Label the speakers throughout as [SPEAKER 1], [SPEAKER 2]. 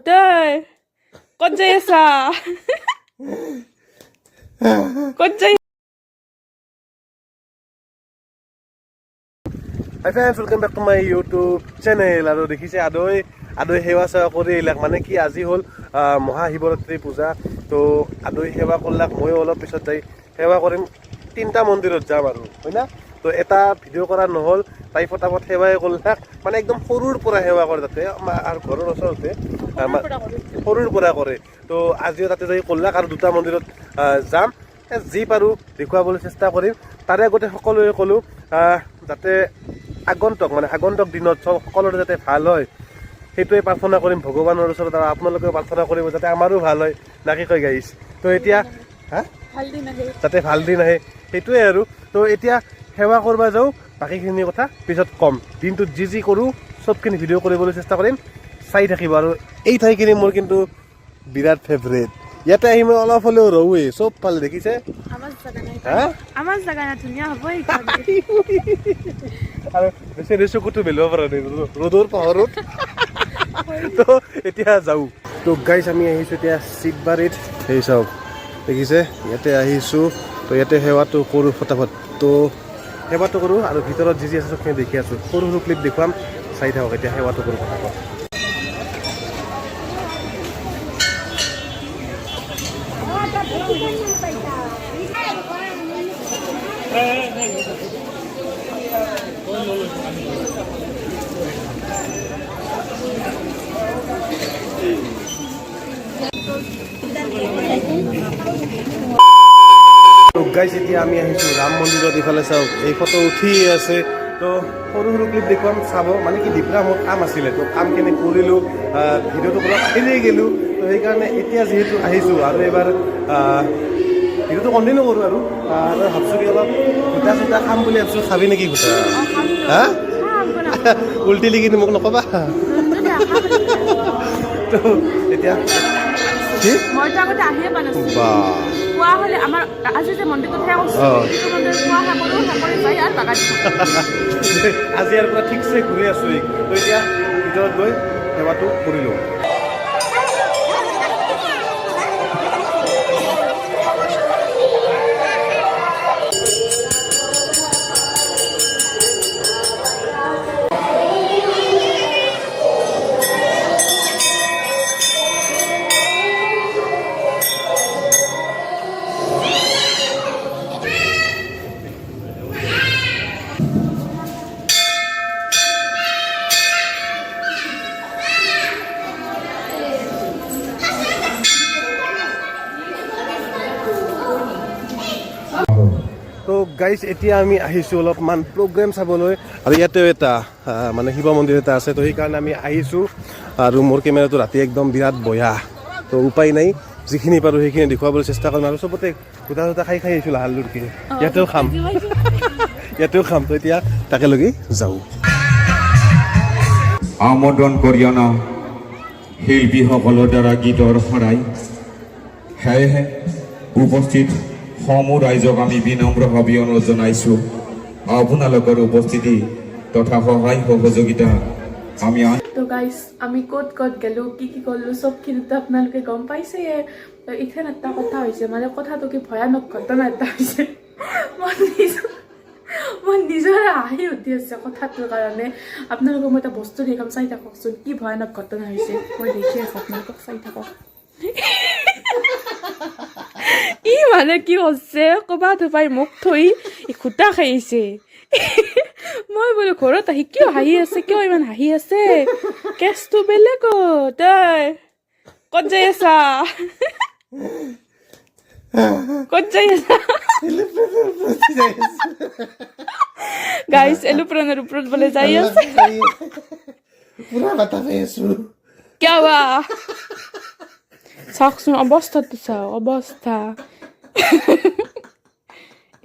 [SPEAKER 1] তই ক'ত যাই আছা ক'ত যাই
[SPEAKER 2] Hi friends, welcome back to my YouTube channel. আৰু দেখিছে আদৈ সেৱা সেৱা কৰি এইলাক মানে কি আজি হ'ল মহা শিৱৰাত্ৰি পূজা তো আদৈ সেৱা কৰলাক মই অলপ পিছত যাই সেৱা কৰিম তিনটা মন্দিৰত যাম আৰু হয় না তো এটা ভিডিঅ' কৰা নহ'ল তাই ফটাফট সেৱাই কৰলাক মানে একদম সৰুৰ পৰা সেৱা কৰে তাতে আৰু ঘৰৰ ওচৰতে সৰুৰ পৰা কৰে তো আজিও তাতে যাই কৰলাক আৰু দুটা মন্দিৰত যাম যি পাৰোঁ দেখুৱাবলৈ চেষ্টা কৰিম তাৰে আগতে সকলোৱে ক'লোঁ যাতে আগন্তুক দিনত সকলোৰে যাতে ভাল হয় সেইটোৱে প্ৰাৰ্থনা কৰিম ভগৱানৰ ওচৰত আৰু আপোনালোকেও প্ৰাৰ্থনা কৰিব যাতে আমাৰো ভাল হয় নাকি কয় গাইছ তো এতিয়া যাতে ভাল দিন আহে সেইটোৱে আৰু তো এতিয়া সেৱা কৰিব যাওঁ বাকীখিনি কথা পিছত ক'ম দিনটোত যি কৰোঁ চবখিনি ভিডিঅ' কৰিবলৈ চেষ্টা কৰিম চাই থাকিব আৰু এই ঠাইখিনি মোৰ কিন্তু বিৰাট ফেভৰেট ইয়াতে আহি মই অলপ হ'লেও ৰওঁৱেই চব ফালে দেখিছে
[SPEAKER 1] আমাৰ জাগা না ধুনীয়া হ'ব
[SPEAKER 2] আৰু বেছি চকুটো মেলিব পৰা নাই ৰ'দৰ পোহৰত তো এতিয়া যাওঁ তো গাইছ আমি আহিছোঁ এতিয়া চিটবাৰীত সেই চাওক দেখিছে ইয়াতে আহিছোঁ তো ইয়াতে সেৱাটো কৰোঁ ফটাফট তো সেৱাটো কৰোঁ আৰু ভিতৰত যি আছে চবখিনি দেখি আছোঁ সৰু সৰু ক্লিপ দেখুৱাম চাই থাকক এতিয়া সেৱাটো কৰোঁ ফটাফট গাইছ এতিয়া আমি আহিছোঁ ৰাম মন্দিৰত ইফালে চাওক এই ফটো উঠি আছে তো সৰু সৰু ক্লিপ দেখুৱাম চাব মানে কি দিপৰা মোৰ কাম আছিলে তো কামখিনি কৰিলোঁ ভিডিঅ'টো অলপ এৰি গ'লোঁ তো সেইকাৰণে এতিয়া যিহেতু আহিছোঁ আৰু এবাৰ ভিডিঅ'টো কণ্টিনিউ কৰোঁ আৰু ভাবছোঁ কি অলপ গোটা চোটা খাম বুলি ভাবছোঁ খাবি নেকি গোটা হা উল্টি লিখি মোক নক'বা তো এতিয়া কি
[SPEAKER 1] মইতো আগতে আহিয়ে পোৱা নাছিলোঁ
[SPEAKER 2] বা
[SPEAKER 1] কোৱা হ'লে আমাৰ আজি যে মন্দিৰটো সেয়া কৰিছোঁ সেইটো মন্দিৰ কোৱা সকলো সকলো যাই আৰু বাগান
[SPEAKER 2] আজি ইয়াৰ পৰা ঠিকছে ঘূৰি আছোঁ তো এতিয়া ভিতৰত গৈ সেৱাটো কৰিলোঁ তো গাইছ এতিয়া আমি আহিছোঁ অলপমান প্ৰগ্ৰেম চাবলৈ আৰু ইয়াতেও এটা মানে শিৱ মন্দিৰ এটা আছে তো সেইকাৰণে আমি আহিছোঁ আৰু মোৰ কেমেৰাটো ৰাতি একদম বিৰাট বয়া তো উপায় নাই যিখিনি পাৰোঁ সেইখিনি দেখুৱাবলৈ চেষ্টা কৰিম আৰু চবতে গোটা গোটা খাই আহিছোঁ লাহাল লুৰকি ইয়াতেও খাম তো এতিয়া তাকে লগি যাওঁ
[SPEAKER 3] আমোদন কৰি অনা শিল্পীসকলৰ দ্বাৰা গীতৰ শৰাই সেয়েহে উপস্থিত সমূহ ৰাইজক আমি বিনম্ৰভাৱে অনুৰোধ জনাইছোঁ আপোনালোকৰ উপস্থিতি তথা সহায় সহযোগিতা আমি
[SPEAKER 1] তো গাইছ আমি ক'ত গ'লোঁ কি কৰিলোঁ চবখিনিতো আপোনালোকে গম পাইছে ইথেন এটা কথা হৈছে মানে কথাটো কি ভয়ানক ঘটনা এটা হৈছে মই নিজৰে হাঁহি উঠি আছে কথাটোৰ কাৰণে আপোনালোকক মই এটা বস্তু দেখাম চাই থাককচোন কি ভয়ানক ঘটনা হৈছে মই দেখি আছোঁ আপোনালোকক চাই থাকক ই মানে কি হৈছে ক'ৰবাত পাই মোক থৈ খুটা খাইছে মই বোলো ঘৰত আহি কিয় হাঁহি আছে কিয় ইমান হাঁহি আছে কেছটো বেলেগ তই ক'ত যাই আছা ক'ত যাই আছা গাইছ এলোপ্লেনৰ ওপৰত বোলে যাই আছে
[SPEAKER 2] পুৰা বাতা পাই আছোঁ
[SPEAKER 1] কিয় বা চাওকচোন অৱস্থাটো চাওক অৱস্থা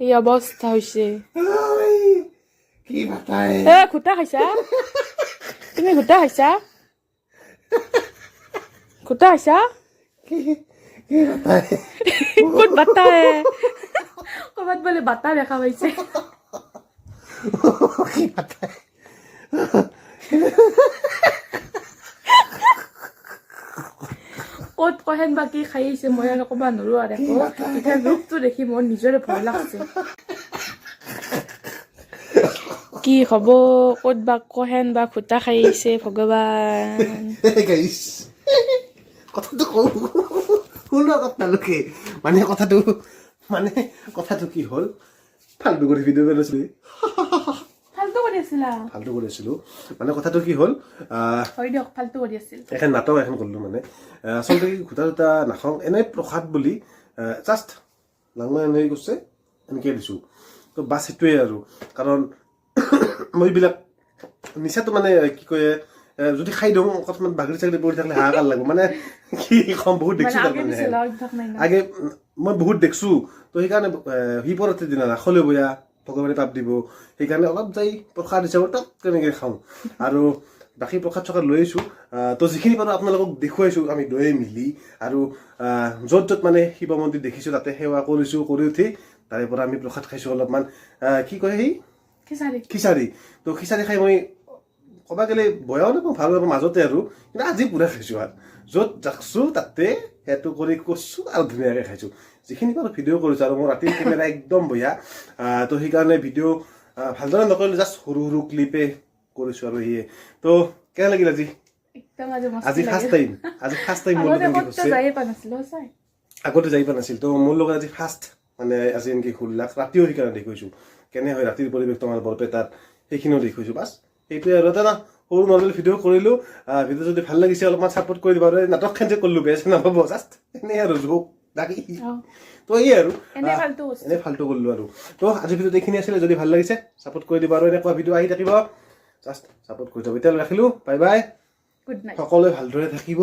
[SPEAKER 1] এই অৱস্থা হৈছে
[SPEAKER 2] কি বাতাই
[SPEAKER 1] খুটা খাইছা তুমি খুটা খাইছা খুটা খাইছা ক'ত বাতাই ক'ৰবাত বোলে বাতা দেখা পাইছে
[SPEAKER 2] কি বাতাই
[SPEAKER 1] ক'ত কহেন বা কি খাই আহিছে মই আৰু ক'ব নোৱাৰো আৰু একো এতিয়া ৰূপটো দেখি মোৰ নিজৰে ভয় লাগছে কি হ'ব ক'ত বা কহেন বা খুটা খাই আহিছে ভগৱান
[SPEAKER 2] গাইছ কথাটো কওঁ শুনো আপোনালোকে মানে কথাটো কি হ'ল ফাল্টু কৰি ভিডিঅ' বনাইছিলোঁ
[SPEAKER 1] ফাল্টু কৰি আছিলা
[SPEAKER 2] ফাল্টু কৰি আছিলোঁ মানে কথাটো কি হ'ল
[SPEAKER 1] হয় দিয়ক ফাল্টু কৰি আছিল
[SPEAKER 2] এখন নাটক এখন কৰিলোঁ মানে আচলতে ঘোটা চোটা নাখাওঁ এনেই প্ৰসাদ বুলি জাষ্ট লাংমা এনেকৈ কৈছে এনেকৈ দিছোঁ তো বাছ সেইটোৱে আৰু কাৰণ মই এইবিলাক নিচাটো মানে কি কয় যদি খাই দিওঁ অকস্মাত বাগৰি চাগৰি পৰি থাকিলে হাহাকাৰ লাগিব মানে কি ক'ম বহুত দেখিছোঁ তাৰমানে আগে মই বহুত দেখিছোঁ তো সেইকাৰণে সি পৰতে দিনা নাখলে বয়া ভগৱানে পাপ দিব সেইকাৰণে অলপ যাই প্ৰসাদ হিচাপত টক তেনেকৈ খাওঁ আৰু বাকী প্ৰসাদ চসাদ লৈ আহিছোঁ তো যিখিনি পাৰোঁ আপোনালোকক দেখুৱাইছোঁ আমি দুয়ে মিলি আৰু য'ত য'ত মানে শিৱ মন্দিৰ দেখিছোঁ তাতে সেৱা কৰিছোঁ কৰি উঠি তাৰে পৰা আমি প্ৰসাদ খাইছোঁ অলপমান কি কয় সেই খিচাৰি তো খিচাৰি খাই মই ক'ব গ'লে বয়াও নাপাওঁ ভাল নাপাওঁ মাজতে আৰু কিন্তু আজি পুৰা খাইছোঁ আৰু য'ত যাকছোঁ তাতে সেইটো কৰি কৰিছোঁ আৰু ধুনীয়াকৈ খাইছোঁ যিখিনি পাৰোঁ ভিডিঅ' কৰিছোঁ আৰু মোৰ ৰাতিৰ কেমেৰা একদম বঢ়িয়া তো সেইকাৰণে ভিডিঅ' ভালদৰে নকৰিলোঁ জাষ্ট সৰু সৰু ক্লিপে কৰিছোঁ আৰু সেয়ে তো কেনে লাগিল আজি ফাৰ্ষ্ট টাইম মোৰ লগত আগতে যাই পোৱা নাছিল তো মোৰ লগত আজি ফাৰ্ষ্ট মানে আজি এনেকৈ ঘূৰিলাক ৰাতিও সেইকাৰণে দেখুৱাইছোঁ কেনে হয় ৰাতিৰ পৰিৱেশটো আমাৰ বৰপেটাত সেইখিনিও দেখুৱাইছোঁ বাছ সেইটোৱে আৰু এটা না সৰু নৰ্মেল ভিডিঅ' কৰিলোঁ ভিডিঅ' যদি ভাল লাগিছে অলপমান ছাপোৰ্ট কৰি দিব আৰু নাটকখন যে কৰিলোঁ বেয়া নাপাব জাষ্ট এনেই আৰু জোক বাকী তো এই আৰু এনেই ফাল্টু কৰিলোঁ আৰু তো আজিৰ ভিডিঅ'ত এইখিনি আছিলে যদি ভাল লাগিছে ছাপোৰ্ট কৰি দিব আৰু এনেকুৱা ভিডিঅ' আহি থাকিব জাষ্ট ছাপোৰ্ট কৰি যাব এতিয়ালৈ ৰাখিলোঁ বাই বাই
[SPEAKER 1] গুড নাইট
[SPEAKER 2] সকলোৱে ভালদৰে থাকিব